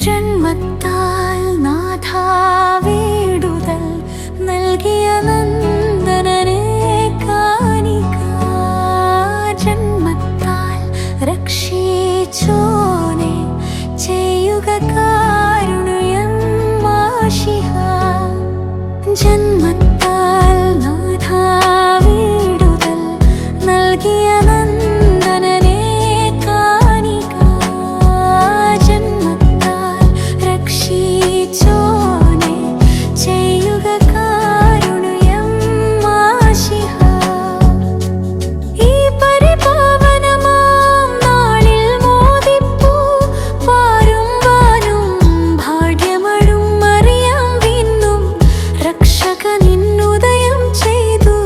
ജന്മത്താൽ നാഥാ വീടുതൽ നൽകിയ നന്ദനനെ കാണിക. ജന്മത്താൽ രക്ഷിച്ചോനെ ചെയ്യുക കാരുണ്യം മാഷിഹ. ജന്മത്താൽ നാഥാ വീടുതൽ നൽകിയ നന്ദനനെ കാണിക. ജന്മത്താൽ രക്ഷിച്ചോനെ ചെയ്യുക കാരുണ്യം മാഷിഹ. ഈ പരിപാവനമാം നാളിൽ മോദിപ്പൂ പാരും വാനും ഭാഗ്യമഴും മറിയാം വീണ്ടും രക്ഷകനിന്നുദയം ചെയ്തു.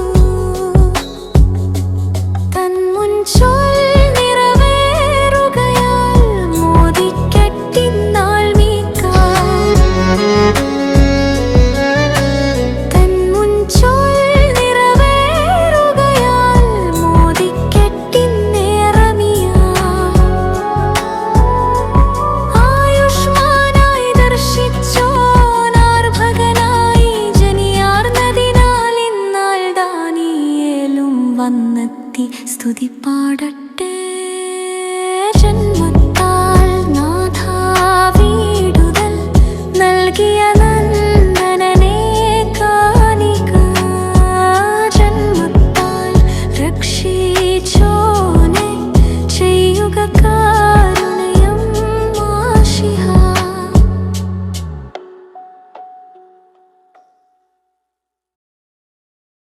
തൻ മുൻചൊൽ നിറവേറുകയാൽ മോദിക്കെട്ടിന്നാൾ മീക്കാം. തൻ മുൻചൊൽ നിറവേറുകയാൽ മോദിക്കെട്ടിന്നേറമിയാം. ആയുഷ്മാനായി ദർശിച്ചോനാർഭകനായി ജനിയാർന്നതിനാൽ ഇന്നാൾ ദാനിയേലും വന്നെത്തി സ്തുതി പാടട്ടെ.